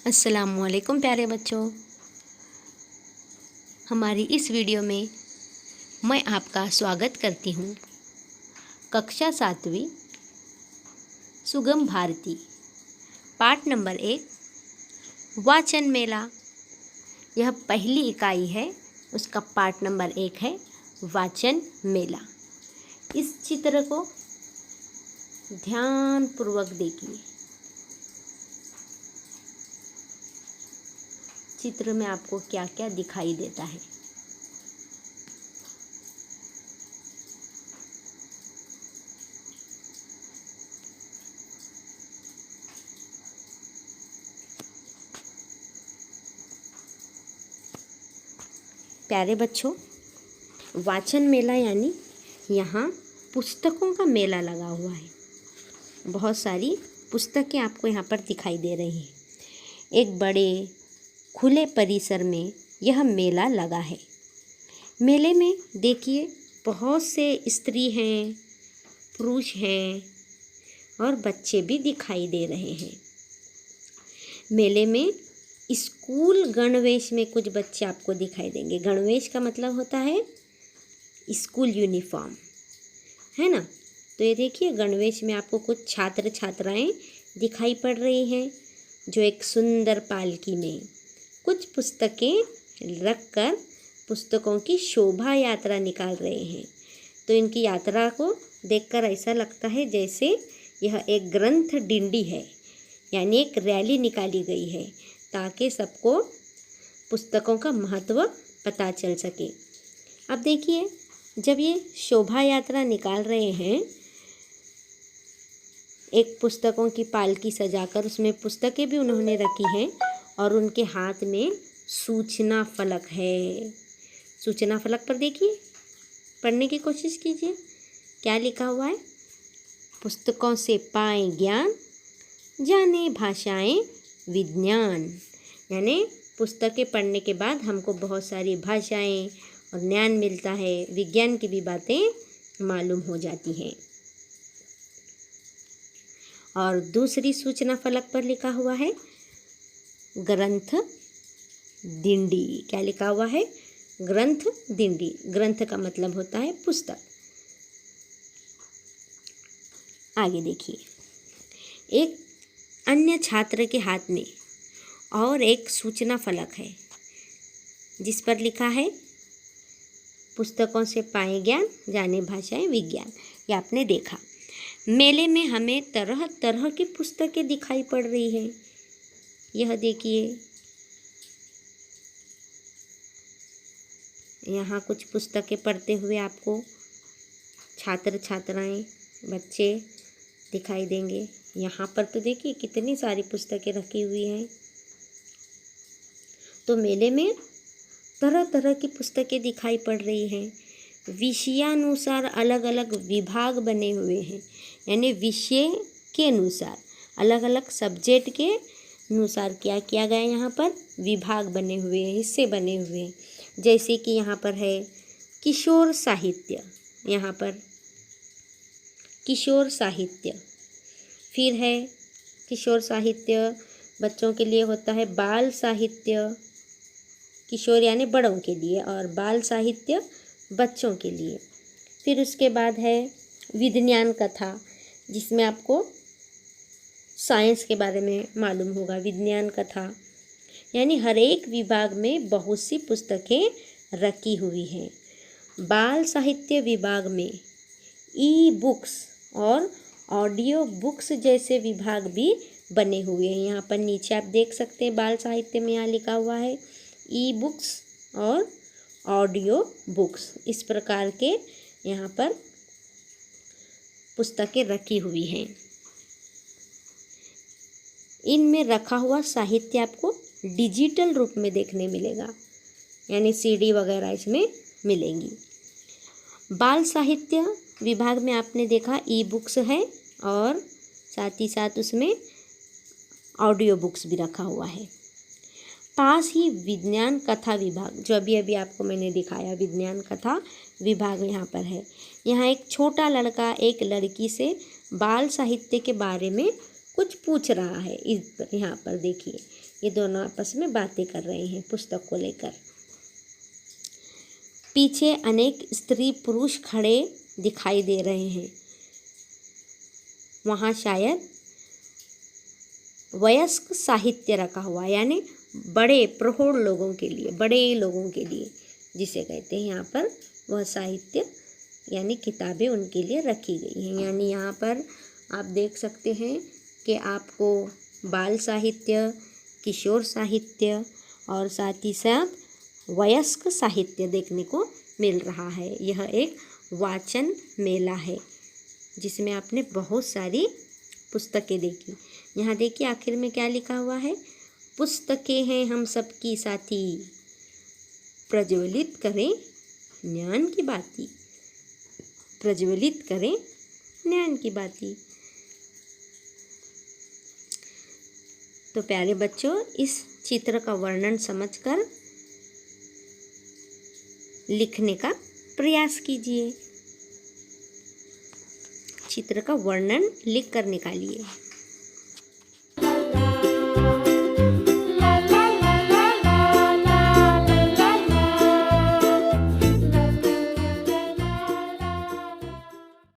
अस्सलामुअलैकुम प्यारे बच्चों, हमारी इस वीडियो में मैं आपका स्वागत करती हूँ। कक्षा 7वीं सुगम भारती पाठ नंबर 1 वाचन मेला। यह पहली इकाई है, उसका पाठ नंबर 1 है वाचन मेला। इस चित्र को ध्यानपूर्वक देखिए। चित्र में आपको क्या क्या दिखाई देता है। प्यारे बच्चों, वाचन मेला यानी यहाँ पुस्तकों का मेला लगा हुआ है। बहुत सारी पुस्तकें आपको यहाँ पर दिखाई दे रही हैं। एक बड़े खुले परिसर में यह मेला लगा है। मेले में देखिए बहुत से स्त्री हैं, पुरुष हैं और बच्चे भी दिखाई दे रहे हैं। मेले में स्कूल गणवेश में कुछ बच्चे आपको दिखाई देंगे। गणवेश का मतलब होता है स्कूल यूनिफॉर्म, है ना। तो ये देखिए गणवेश में आपको कुछ छात्र छात्राएं दिखाई पड़ रही हैं, जो एक सुंदर पालकी में कुछ पुस्तकें रखकर पुस्तकों की शोभा यात्रा निकाल रहे हैं। तो इनकी यात्रा को देखकर ऐसा लगता है जैसे यह एक ग्रंथ डिंडी है, यानी एक रैली निकाली गई है ताकि सबको पुस्तकों का महत्व पता चल सके। अब देखिए, जब ये शोभा यात्रा निकाल रहे हैं, एक पुस्तकों की पालकी सजाकर उसमें पुस्तकें भी उन्होंने रखी हैं और उनके हाथ में सूचना फलक है। सूचना फलक पर देखिए, पढ़ने की कोशिश कीजिए, क्या लिखा हुआ है। पुस्तकों से पाएं ज्ञान, जाने भाषाएं विज्ञान। यानी पुस्तकें पढ़ने के बाद हमको बहुत सारी भाषाएं और ज्ञान मिलता है, विज्ञान की भी बातें मालूम हो जाती हैं। और दूसरी सूचना फलक पर लिखा हुआ है ग्रंथ डिंडी। क्या लिखा हुआ है? ग्रंथ डिंडी। ग्रंथ का मतलब होता है पुस्तक। आगे देखिए, एक अन्य छात्र के हाथ में और एक सूचना फलक है जिस पर लिखा है पुस्तकों से पाए ज्ञान, जाने भाषाएं विज्ञान। ये आपने देखा। मेले में हमें तरह तरह की पुस्तकें दिखाई पड़ रही हैं। यह देखिए, यहाँ कुछ पुस्तकें पढ़ते हुए आपको छात्र छात्राएं, बच्चे दिखाई देंगे। यहाँ पर तो देखिए कितनी सारी पुस्तकें रखी हुई हैं। तो मेले में तरह तरह की पुस्तकें दिखाई पड़ रही हैं। विषयानुसार अलग अलग विभाग बने हुए हैं, यानी विषय के अनुसार अलग अलग सब्जेक्ट के अनुसार क्या किया गया। यहाँ पर विभाग बने हुए हैं, हिस्से बने हुए हैं। जैसे कि यहाँ पर है किशोर साहित्य, यहाँ पर किशोर साहित्य। फिर है किशोर साहित्य बच्चों के लिए होता है बाल साहित्य। किशोर यानी बड़ों के लिए और बाल साहित्य बच्चों के लिए। फिर उसके बाद है विज्ञान कथा, जिसमें आपको साइंस के बारे में मालूम होगा। विज्ञान कथा यानी हर एक विभाग में बहुत सी पुस्तकें रखी हुई हैं। बाल साहित्य विभाग में ई बुक्स और ऑडियो बुक्स जैसे विभाग भी बने हुए हैं। यहाँ पर नीचे आप देख सकते हैं बाल साहित्य में यहाँ लिखा हुआ है ई बुक्स और ऑडियो बुक्स। इस प्रकार के यहाँ पर पुस्तकें रखी हुई हैं। इनमें रखा हुआ साहित्य आपको डिजिटल रूप में देखने मिलेगा, यानी सीडी वगैरह इसमें मिलेंगी। बाल साहित्य विभाग में आपने देखा ई बुक्स है और साथ ही साथ उसमें ऑडियो बुक्स भी रखा हुआ है। पास ही विज्ञान कथा विभाग, जो अभी अभी आपको मैंने दिखाया, विज्ञान कथा विभाग यहाँ पर है। यहाँ एक छोटा लड़का एक लड़की से बाल साहित्य के बारे में कुछ पूछ रहा है। इस यहाँ पर देखिए ये दोनों आपस में बातें कर रहे हैं पुस्तक को लेकर। पीछे अनेक स्त्री पुरुष खड़े दिखाई दे रहे हैं। वहाँ शायद वयस्क साहित्य रखा हुआ है, यानी बड़े प्रौढ़ लोगों के लिए, बड़े लोगों के लिए जिसे कहते हैं यहाँ पर, वह साहित्य यानी किताबें उनके लिए रखी गई हैं। यानी यहाँ पर आप देख सकते हैं कि आपको बाल साहित्य, किशोर साहित्य और साथ ही साथ वयस्क साहित्य देखने को मिल रहा है। यह एक वाचन मेला है जिसमें आपने बहुत सारी पुस्तकें देखी। यहाँ देखिए आखिर में क्या लिखा हुआ है, पुस्तकें हैं हम सबकी साथी, प्रज्वलित करें ज्ञान की बाती, प्रज्वलित करें ज्ञान की बाती। तो प्यारे बच्चों, इस चित्र का वर्णन समझकर लिखने का प्रयास कीजिए। चित्र का वर्णन लिख कर निकालिए।